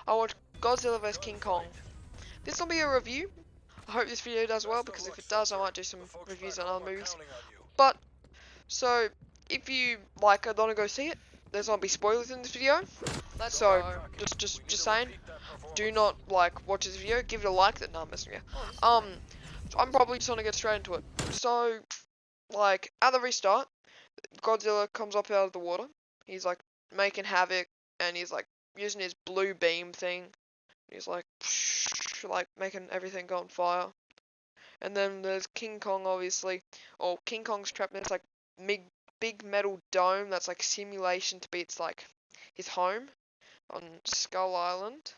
I watched Godzilla vs King Kong. This will be a review. I hope this video does well, because if it does, I might do some reviews on other movies. But, so, if you like it, want to go see it, there's not be spoilers in this video. So, just saying, do not like watch this video. Give it a like. That no, I'm messing with you. I'm probably just gonna get straight into it. So, like at the restart, Godzilla comes up out of the water. He's like making havoc, and he's like using his blue beam thing. He's like making everything go on fire. And then there's King Kong, obviously. Or King Kong's trapped in this like big metal dome that's like simulation to be its like his home on Skull Island.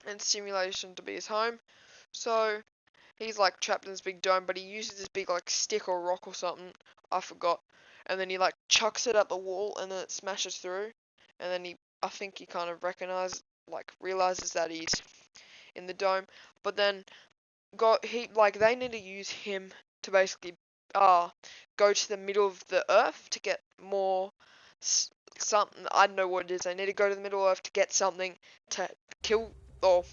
And simulation to be his home. So he's like trapped in this big dome, but he uses this big like stick or rock or something. I forgot. And then he like chucks it at the wall, and then it smashes through. And then I think he kind of realizes that he's in the dome. But then they need to use him to basically go to the middle of the earth to get more something. I don't know what it is. They need to go to the middle of earth to get something to kill or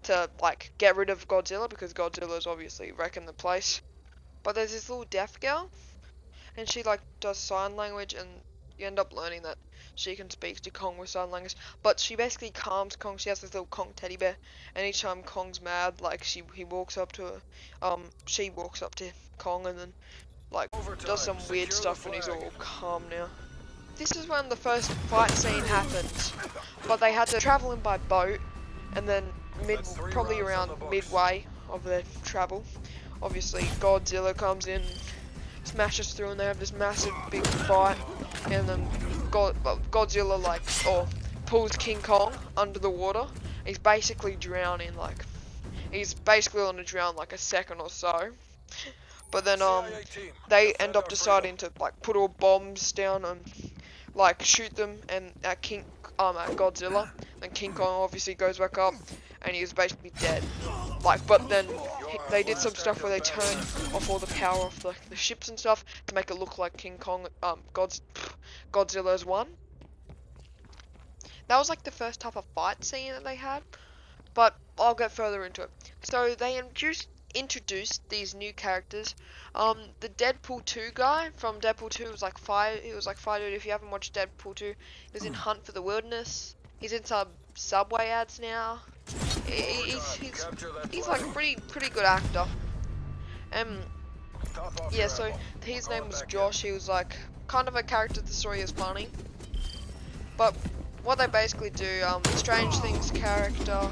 to like get rid of Godzilla, because Godzilla's obviously wrecking the place. But there's this little deaf girl, and she like does sign language, and you end up learning that she can speak to Kong with sign language. But she basically calms Kong. She has this little Kong teddy bear, and each time Kong's mad, like she walks up to Kong, and then like does some weird stuff when he's all calm now. This is when the first fight scene happens, but they had to travel in by boat, and then probably around midway of their travel, obviously Godzilla comes in, smashes through, and they have this massive big fight, and then Godzilla pulls King Kong under the water. He's basically drowning, he's basically on to drown like a second or so. But then they end up deciding to put all bombs down and shoot them and at Godzilla. Then King Kong obviously goes back up, and he's basically dead. But then they did some stuff where they turned off all the power off the ships and stuff to make it look like King Kong, Godzilla's won. That was the first type of fight scene that they had, but I'll get further into it. So they introduced these new characters. The Deadpool 2 guy from Deadpool 2 was Fire. He was Fire Dude. If you haven't watched Deadpool 2, he was in Hunt for the Wilderness. He's in some Subway ads now. He's a pretty good actor. Yeah, so his name was Josh. He was kind of a character. The story is funny, but what they basically do, Strange Things character,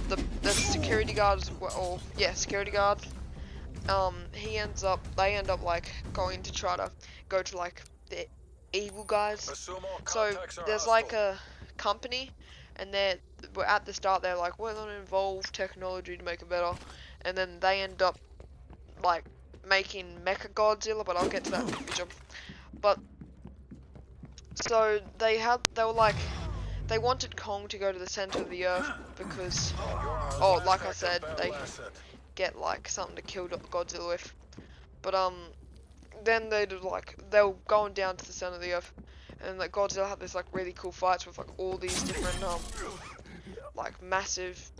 the security guard, security guard. They end up going to try to go to the evil guys. So there's a company, and we're at the start. They're we're gonna involve technology to make it better, and then they end up making Mecha Godzilla. But I'll get to that in the future. But so they wanted Kong to go to the center of the earth because, like I said, they get something to kill Godzilla with. But then they were going down to the center of the earth, and Godzilla had this really cool fights with all these different massive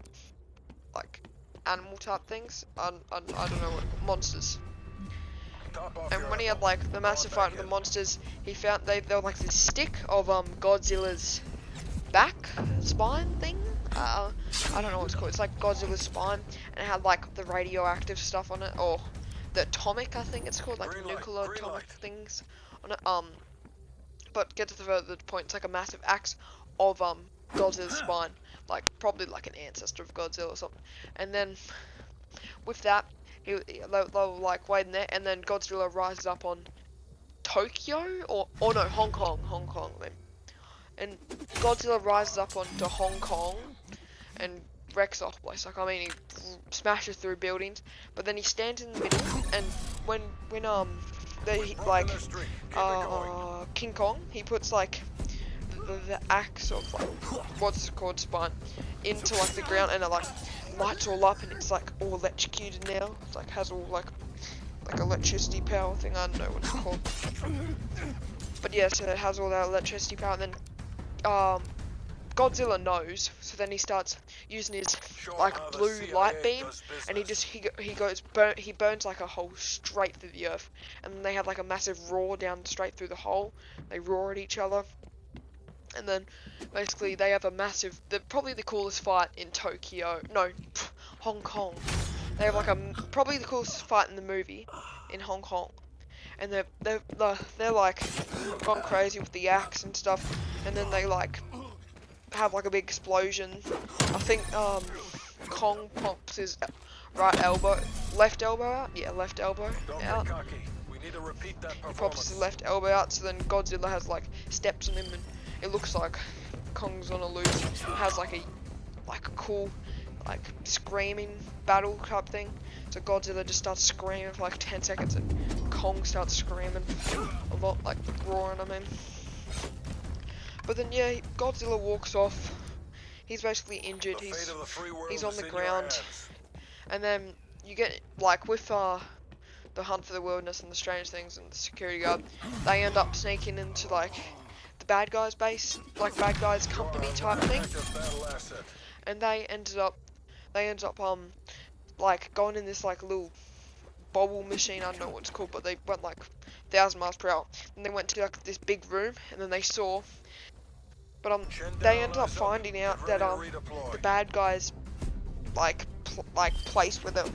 animal type things. I don't know what monsters. And when he had the massive fight with the monsters, he found they were this stick of Godzilla's back spine thing. I don't know what it's called. It's Godzilla's spine, and it had the radioactive stuff on it, or the atomic, I think it's called, nuclear atomic things on it. But get to the point, it's a massive axe of Godzilla's spine, probably an ancestor of Godzilla or something. And then with that, they were waiting there, and then Godzilla rises up on Tokyo or no, Hong Kong. And Godzilla rises up onto Hong Kong and wrecks the whole place. He smashes through buildings, but then he stands in the middle, and when King Kong, he puts the axe of what's it called, spine, into the ground, and it lights all up, and it's all electrocuted now. It's has all electricity power thing. I don't know what it's called. But yeah, so it has all that electricity power, and then Godzilla knows, so then he starts using his like blue light beam, and he burns like a hole straight through the earth, and then they have like a massive roar down straight through the hole. They roar at each other, and then basically they have a massive, probably the coolest fight in Tokyo, no, Hong Kong. They have like probably the coolest fight in the movie in Hong Kong, and they're like gone crazy with the axe and stuff, and then they like have like a big explosion. I think Kong pops his left elbow out. Yeah, left elbow out. He pops his left elbow out, so then Godzilla has like steps on him, and it looks like Kong's gonna lose. It has like a cool like screaming battle type thing. So Godzilla just starts screaming for like 10 seconds, and Kong starts screaming a lot, like roaring. I mean. But then yeah, Godzilla walks off. He's basically injured. He's on the ground. And then you get like with the Hunt for the Wilderness and the Strange Things and the security guard, they end up sneaking into like the bad guy's base, like bad guy's company type thing. And they ended up like going in this like little bobble machine. I don't know what it's called, but they went like 1,000 miles per hour. And they went to like this big room, and then they saw. But they ended up finding out that the bad guys like place with it.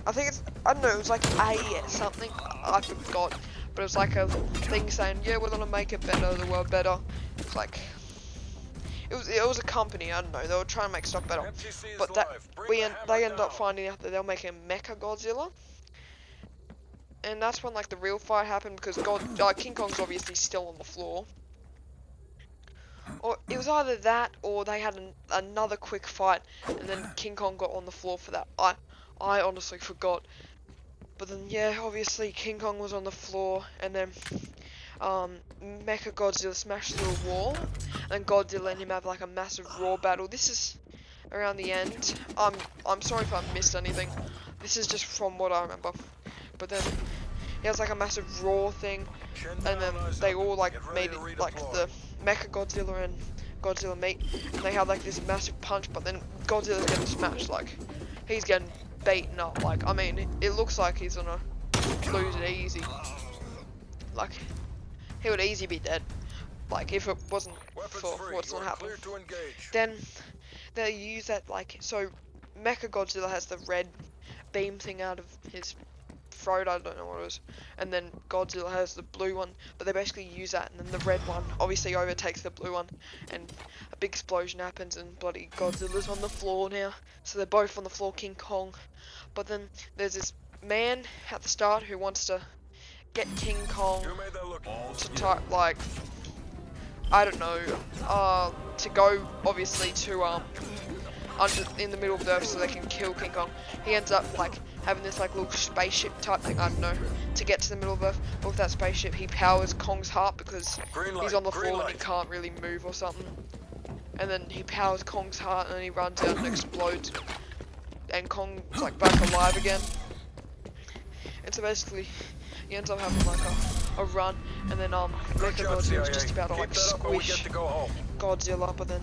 I think I don't know, it was like A something, I forgot, but it was like a thing saying, yeah, we're gonna make it better, the world better. It's like it was a company, I don't know, they were trying to make stuff better. But they ended up finding out that they were making Mecha Godzilla. And that's when like the real fight happened, because King Kong's obviously still on the floor. Or it was either that, or they had another quick fight, and then King Kong got on the floor for that. I honestly forgot. But then yeah, obviously King Kong was on the floor, and then Mecha Godzilla smashed through a wall, and Godzilla and him have like a massive raw battle. This is around the end. I'm sorry if I missed anything. This is just from what I remember. But then he has like a massive raw thing, and then they all like made it like the Mecha Godzilla and Godzilla meet, and they have like this massive punch, but then Godzilla's getting smashed, like he's getting beaten up. Like I mean, it looks like he's gonna lose it easy. Like he would easily be dead, like if it wasn't for what's gonna happen. Then they use that like, so Mecha Godzilla has the red beam thing out of his throat, I don't know what it is, and then Godzilla has the blue one, but they basically use that, and then the red one obviously overtakes the blue one, and a big explosion happens, and bloody Godzilla's on the floor now, so they're both on the floor, King Kong. But then there's this man at the start who wants to get King Kong to type like, I don't know, to go obviously to in the middle of the earth so they can kill King Kong. He ends up like having this like little spaceship type thing, I don't know, to get to the middle of Earth. But with that spaceship, he powers Kong's heart because he's on the floor and he can't really move or something. And then he powers Kong's heart, and then he runs out and explodes, and Kong's like back alive again. And so basically, he ends up having like a run, and then Mecha Godzilla's just about to like squish Godzilla, but then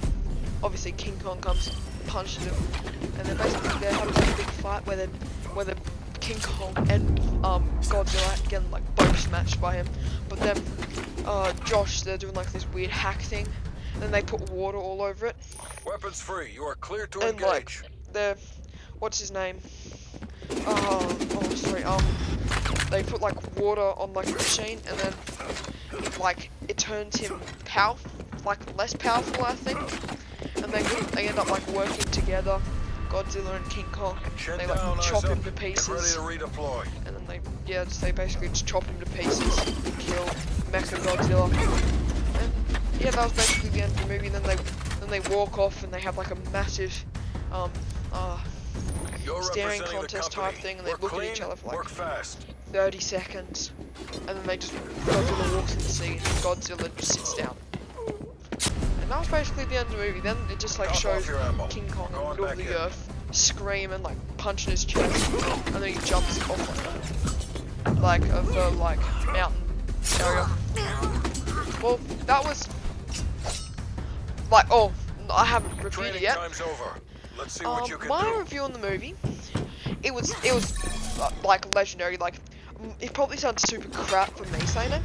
obviously King Kong comes, punches him, and then basically they're having like a big fight where the King Kong and Godzilla getting like both smashed by him. But then Josh, they're doing like this weird hack thing, and then they put water all over it. Weapons free. You are clear to and engage. Like they're, what's his name? Sorry. They put like water on like a machine, and then it turns him less powerful, I think. And they end up like working together, Godzilla and King Kong. They like chop him to pieces, and then they basically just chop him to pieces, kill Mecha Godzilla. And yeah, that was basically the end of the movie. And then they walk off, and they have like a massive staring contest type thing, and they look at each other for like 30 seconds, and then Godzilla walks in the sea, and Godzilla just sits down. And that was basically the end of the movie. Then it just like shows King Kong in the middle of the earth, screaming, like punching his chest, and then he jumps off like the mountain area. Well, that was like, oh I haven't reviewed it Training yet. time's over. Let's see what you can My do. review on the movie, it was like legendary. Like, it probably sounds super crap for me saying it.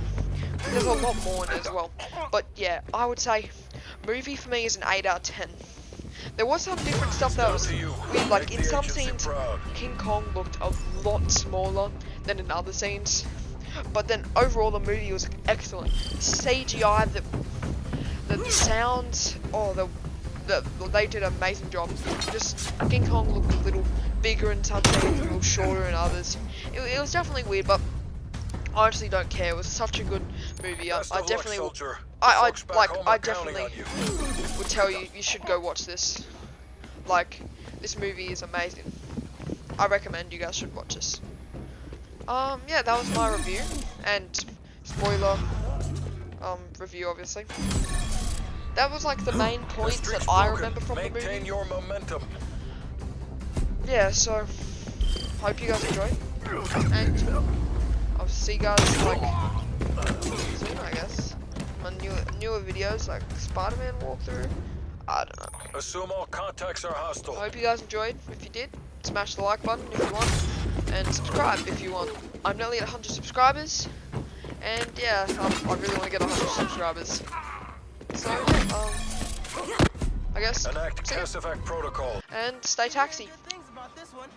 There's a lot more in it as well. But yeah, I would say movie for me is an 8 out of 10. There was some different stuff that was weird, like in some scenes, King Kong looked a lot smaller than in other scenes. But then overall the movie was excellent. CGI, the sounds, they did an amazing job. Just King Kong looked a little bigger in some scenes, a little shorter in others. It was definitely weird, but I honestly don't care. It was such a good movie. I definitely would tell you should go watch this. Like, this movie is amazing. I recommend you guys should watch this. Yeah, that was my review and spoiler review, obviously. That was like the main points that I remember from the movie. Maintain your momentum. Yeah, so hope you guys enjoyed, and I'll see you guys like soon, I guess, on newer videos like Spider-Man walkthrough. I don't know. Assume all contacts are hostile. I hope you guys enjoyed. If you did, smash the like button if you want, and subscribe if you want. I'm nearly at 100 subscribers, and yeah, I really want to get 100 subscribers. So I guess Enact see ya. Mass Effect protocol. And stay taxi. Things about this one.